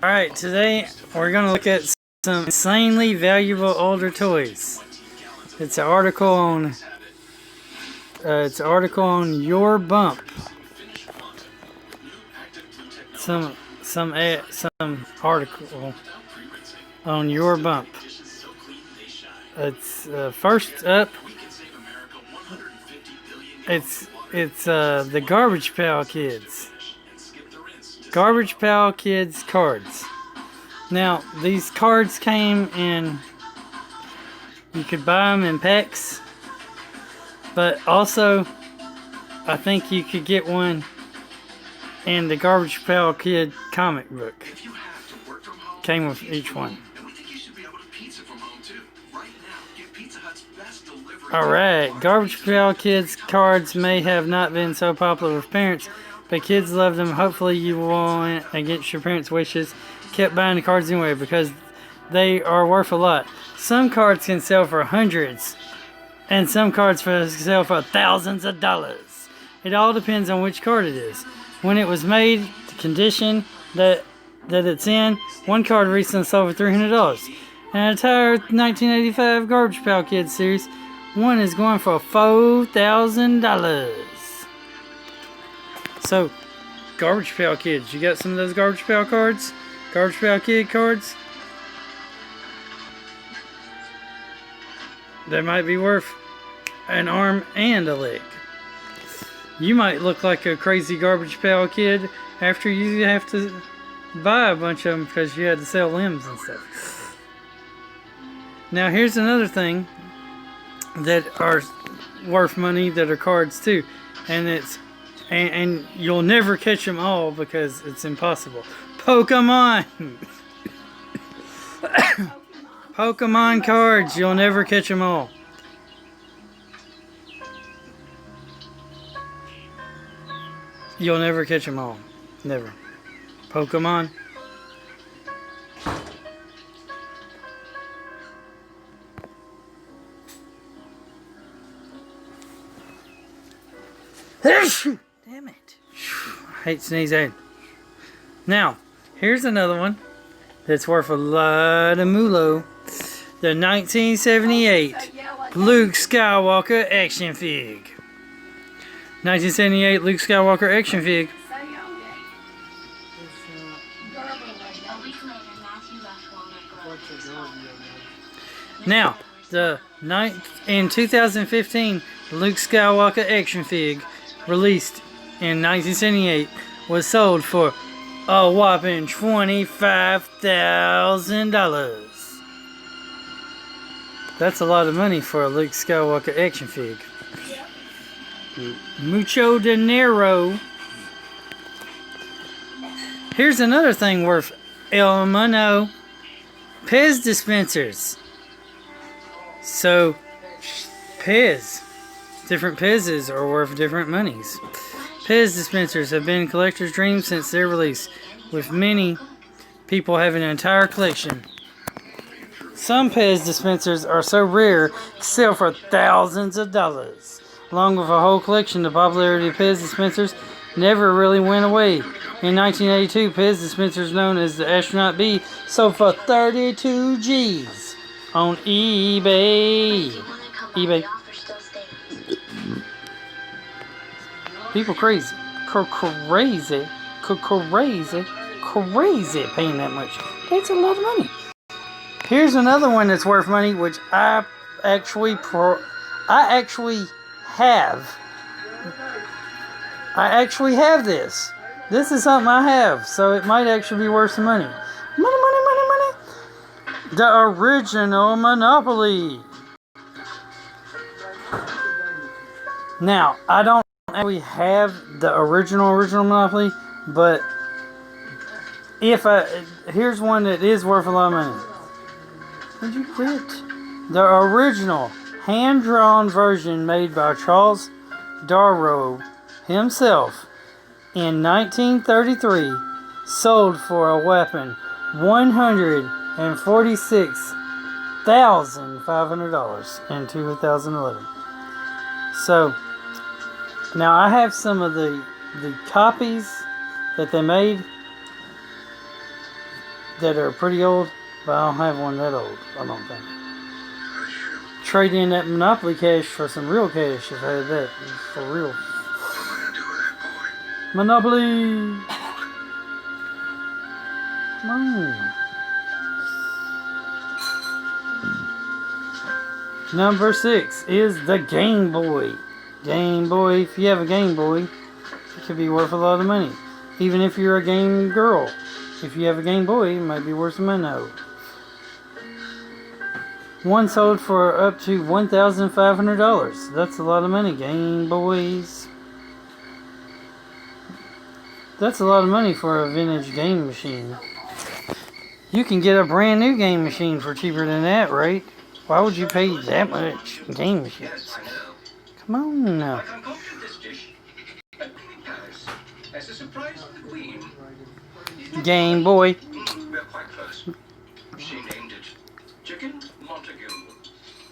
Alright, today we're going to look at some insanely valuable older toys. It's an article on Your Bump. Some article on Your Bump. It's first up. It's the Garbage Pail Kids. Garbage Pail Kids cards. Now, these cards came in, you could buy them in packs, but also, I think you could get one in the Garbage Pail Kid comic book. Came with each one. Alright, Garbage Pail Kids cards may have not been so popular with parents, but kids love them. Hopefully you won't, against your parents' wishes, kept buying the cards anyway because they are worth a lot. Some cards can sell for hundreds, and some cards can sell for thousands of dollars. It all depends on which card it is. When it was made, the condition that it's in, one card recently sold for $300. An entire 1985 Garbage Pail Kids series, one is going for $4,000. So, Garbage Pail Kids, you got some of those Garbage Pail cards? Garbage Pail Kid cards? They might be worth an arm and a leg. You might look like a crazy Garbage Pail Kid after you have to buy a bunch of them because you had to sell limbs and stuff. Now here's another thing that are worth money that are cards too, and it's and you'll never catch them all because it's impossible. Pokemon. Pokemon cards, you'll never catch them all. You'll never catch them all. Never. Pokemon. Damn it. I hate sneezing. Now, here's another one that's worth a lot of moolah. The 1978 Luke Skywalker action fig. 1978 Luke Skywalker action fig. Now, in 2015, Luke Skywalker action fig, released in 1978, was sold for a whopping $25,000. That's a lot of money for a Luke Skywalker action fig. Mucho dinero. Here's another thing worth el mono. Pez dispensers. So, Pez. Different Pez's are worth different monies. Pez dispensers have been collectors' dreams since their release, with many people having an entire collection. Some Pez dispensers are so rare, sell for thousands of dollars. Along with a whole collection, the popularity of Pez dispensers never really went away. In 1982, Pez dispensers known as the Astronaut Bee sold for 32 G's on eBay. People crazy paying that much. That's a lot of money. Here's another one that's worth money, which I actually have this. This is something I have, so it might actually be worth some money. Money. The original Monopoly. Now, I don't actually have the original Monopoly, but here's one that is worth a lot of money. Would you quit? The original hand-drawn version made by Charles Darrow himself in 1933 sold for a whopping $146,500 in 2011. So, now I have some of the copies that they made. that are pretty old, but I don't have one that old, I don't think. Trade in that Monopoly cash for some real cash if I had that. For real. Monopoly! Come on. Number 6 is the Game Boy. Game Boy, if you have a Game Boy, it could be worth a lot of money. Even if you're a game girl. If you have a Game Boy, it might be worth some money. One sold for up to $1,500. That's a lot of money, Game Boys. That's a lot of money for a vintage game machine. You can get a brand new game machine for cheaper than that, right? Why would you pay that much game machines? Come on now. Game Boy. We're quite close. She named it Chicken Montague.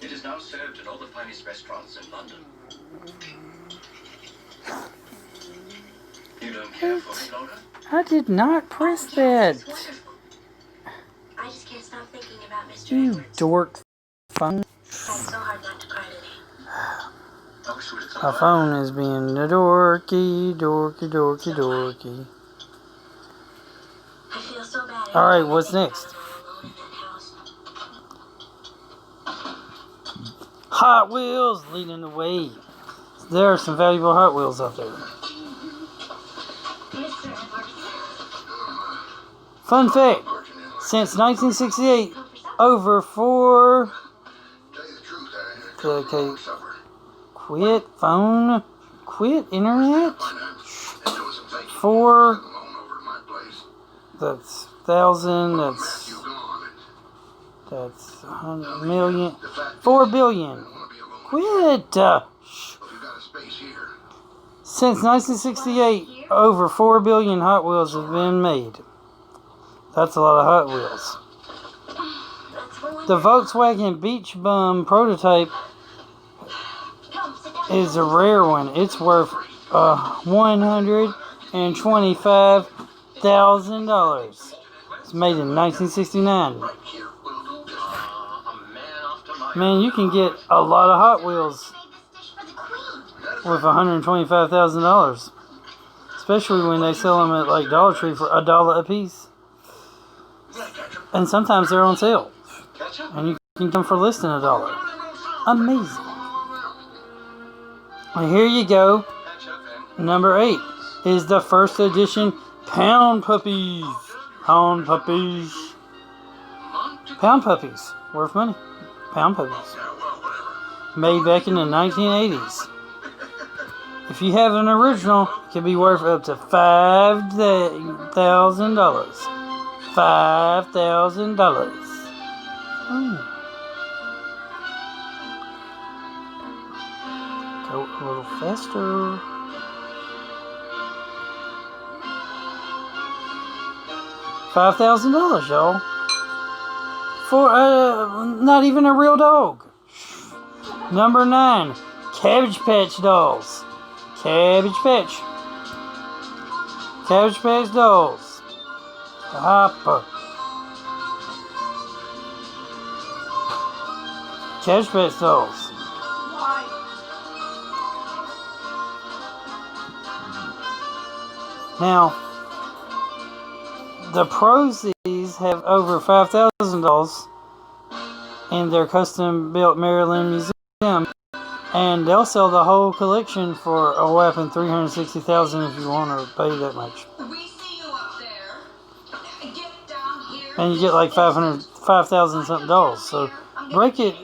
It is now served at all the finest restaurants in London. You don't care for me, Laura? I did not press that. I just can't stop thinking about Mr. You Edwards. dork phone. It's so hard not to cry today. My phone is being a dorky. I feel so bad. Alright, what's next? Hot Wheels leading the way. There are some valuable Hot Wheels out there. Fun fact, since 1968, over 4... Okay, quit phone, quit internet. 4... That's 1,000, that's 100 million, 4 billion. Quit! Since 1968, over 4 billion Hot Wheels have been made. That's a lot of Hot Wheels. The Volkswagen Beach Bum prototype is a rare one. It's worth $125,000. It's made in 1969. Man, you can get a lot of Hot Wheels with $125,000. Especially when they sell them at like Dollar Tree for $1 a piece. And sometimes they're on sale. And you can get them for less than $1. Amazing. And here you go. Number 8 is the first edition Pound Puppies. Pound Puppies. Pound Puppies. Worth money. Pound Puppies. Made back in the 1980s. If you have an original, it can be worth up to $5,000. $5,000. Go a little faster. $5,000, y'all. For not even a real dog. Number 9, Cabbage Patch Dolls. Cabbage Patch. Cabbage Patch Dolls. Hopper. Cabbage Patch Dolls. Now, the proceeds have over $5,000 in their custom-built Maryland museum, and they'll sell the whole collection for a whopping $360,000 if you want to pay that much. And you get like 5,000 something dolls. So break it.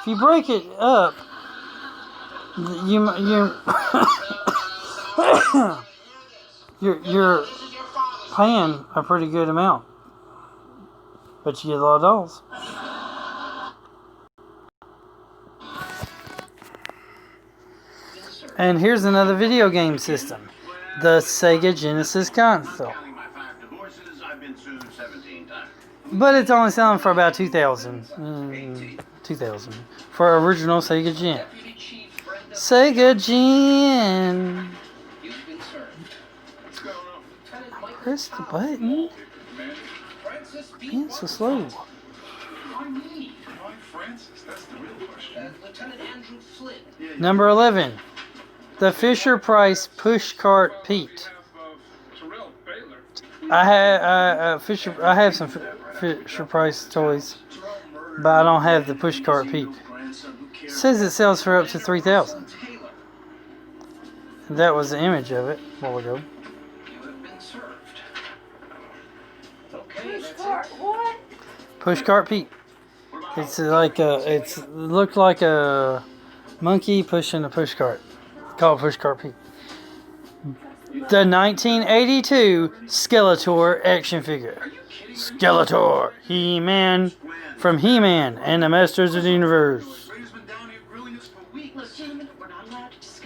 If you break it up, you're paying a pretty good amount, but you get a lot of dolls. And here's another video game system, the Sega Genesis console. But it's only selling for about $2,000. $2,000 for original Sega Gen. Sega Gen. Press the button. Being so slow. Number 11. The Fisher-Price Pushcart Pete. I have some Fisher-Price toys, but I don't have the Pushcart Pete. It says it sells for up to $3,000. That was the image of it a while ago. Pushcart, what? Pushcart Pete. It's like it looked like a monkey pushing a pushcart. Called Pushcart Pete. The 1982 Skeletor action figure. Skeletor, He-Man, from He-Man and the Masters of the Universe.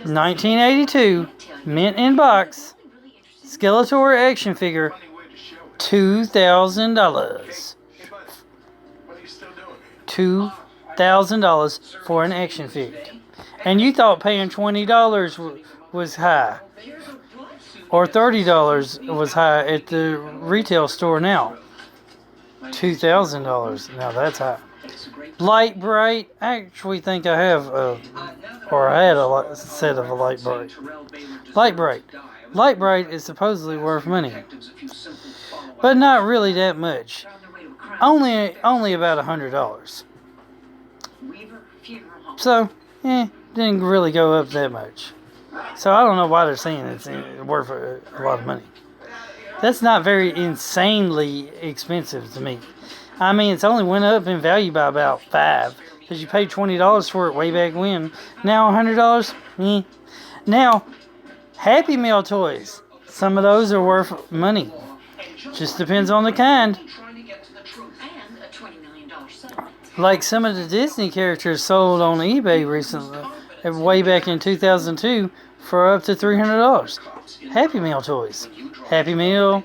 1982, mint in box, Skeletor action figure, $2,000. $2,000 for an action figure. And you thought paying $20 was high. Or $30 was high at the retail store now. $2,000. Now that's high. Light Bright. I actually think I have or I had a set of a Light Bright. Light Bright. Light Bright is supposedly worth money. But not really that much. Only about $100. So, didn't really go up that much. So I don't know why they're saying it's worth a lot of money. That's not very insanely expensive to me. I mean, it's only went up in value by about $5. Because you paid $20 for it way back when. Now $100? Now, Happy Meal toys. Some of those are worth money. Just depends on the kind. Like some of the Disney characters sold on eBay recently, way back in 2002, for up to $300. Happy Meal toys. Happy Meal.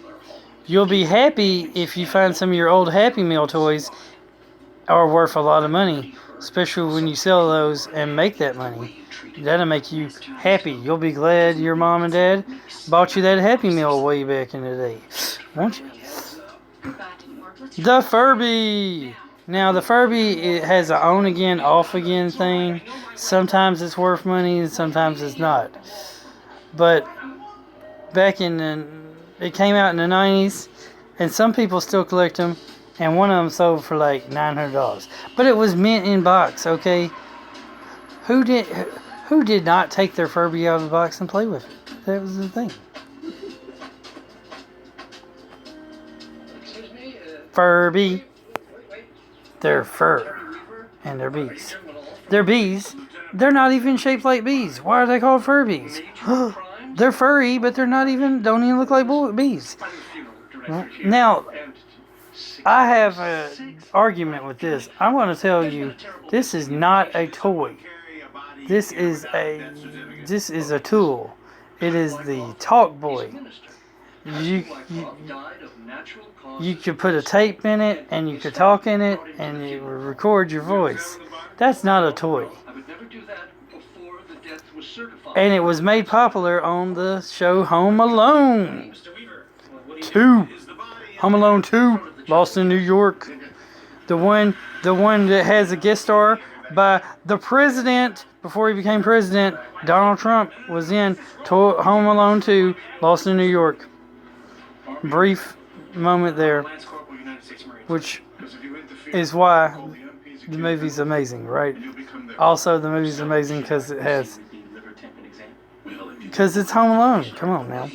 You'll be happy if you find some of your old Happy Meal toys are worth a lot of money, especially when you sell those and make that money. That'll make you happy. You'll be glad your mom and dad bought you that Happy Meal way back in the day, won't you? The Furby. Now, the Furby, it has an on again, off again thing. Sometimes it's worth money and sometimes it's not. But back it came out in the 90s, and some people still collect them, and one of them sold for like $900. But it was mint in box, okay? Who did not take their Furby out of the box and play with it? That was the thing. Furby. They're fur. And they're bees. They're bees. They're not even shaped like bees. Why are they called Furbies? They're furry, but don't even look like bees. Now, I have an argument with this. I'm going to tell you, this is not a toy. This is a tool. It is the Talkboy. You could put a tape in it, and you could talk in it, and it would record your voice. That's not a toy. And it was made popular on the show Home Alone 2. Home Alone 2, Lost in New York. The one that has a guest star by the president, before he became president, Donald Trump, was in Home Alone 2, Lost in New York. Brief moment there, which is why the movie's amazing, right? Also, the movie's amazing because it's Home Alone. Come on now.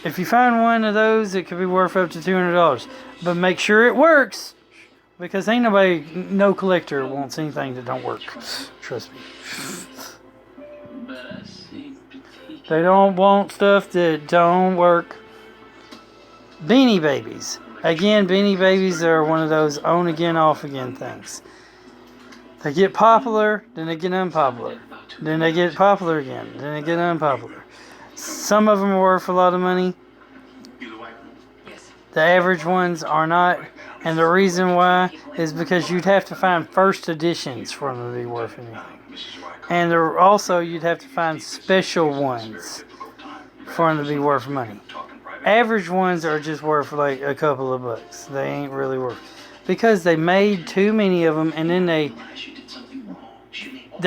If you find one of those, it could be worth up to $200. But make sure it works, because ain't no collector wants anything that don't work. Trust me. They don't want stuff that don't work. Beanie Babies. Again, Beanie Babies are one of those on again, off again things. They get popular, then they get unpopular. Then they get popular again, then they get unpopular. Some of them are worth a lot of money. The average ones are not. And the reason why is because you'd have to find first editions for them to be worth anything. And also you'd have to find special ones for them to be worth money. average ones are just worth like a couple of bucks. They ain't really worth, because they made too many of them, and then they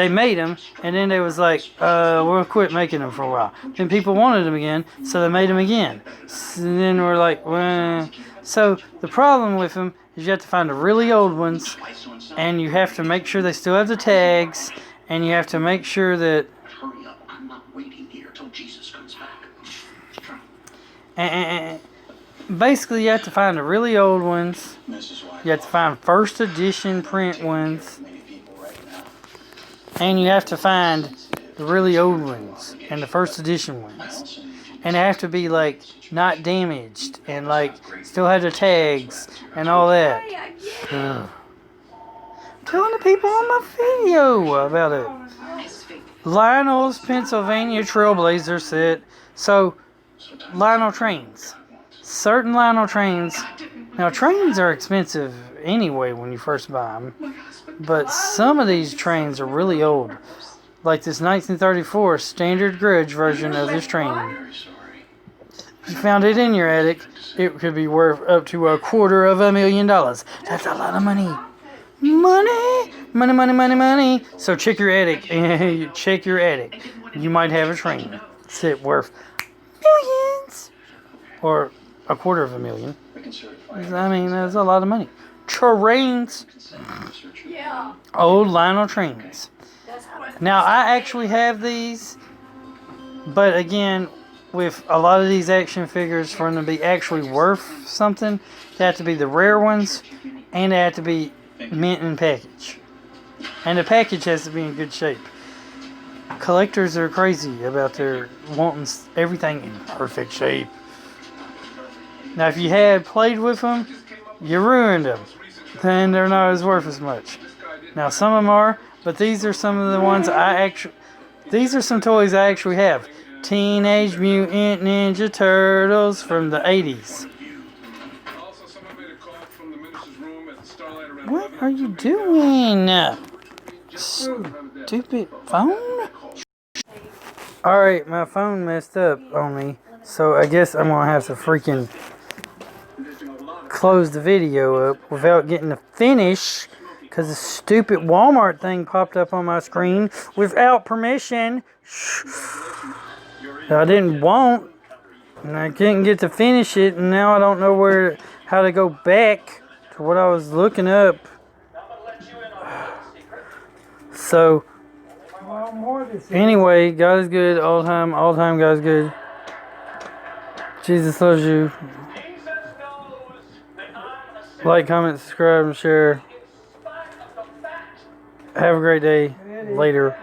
made them, and then they was like, we'll quit making them for a while. Then people wanted them again, so they made them again. So then we're like, well. So the problem with them is you have to find the really old ones, and you have to make sure they still have the tags, and you have to make sure that. Hurry up! I'm not waiting here till Jesus comes back. And basically, you have to find the really old ones. You have to find first edition print ones. And you have to find the really old ones and the first edition ones. And they have to be like not damaged and like still have the tags and all that. Ugh. Telling the people on my video about it. Lionel's Pennsylvania Trailblazer set. So, Lionel Trains. Certain Lionel Trains. Now, trains are expensive anyway when you first buy them. But some of these trains are really old. Like this 1934 standard grudge version of this train. If you found it in your attic, it could be worth up to $250,000. That's a lot of money. Money! Money, money, money, money. So check your attic. Check your attic. You might have a train set worth millions. Or $250,000. I mean, that's a lot of money. Trains. Yeah. Old Lionel Trains. Now, I actually have these, but again, with a lot of these action figures, for them to be actually worth something, they have to be the rare ones, and they have to be mint in package. And the package has to be in good shape. Collectors are crazy about their wanting everything in perfect shape. Now, if you had played with them, you ruined them. Then they're not as worth as much. Now, some of them are, but these are some of the ones these are some toys I actually have. Teenage Mutant Ninja Turtles from the 80s. What are you doing? Stupid phone? Alright, my phone messed up on me, so I guess I'm gonna have to freaking close the video up without getting to finish, because the stupid Walmart thing popped up on my screen without permission. I didn't want, and I couldn't get to finish it, and now I don't know how to go back to what I was looking up. So anyway, God is good all the time. All the time, God is good. Jesus loves you. Like, comment, subscribe, and share. Have a great day. Later.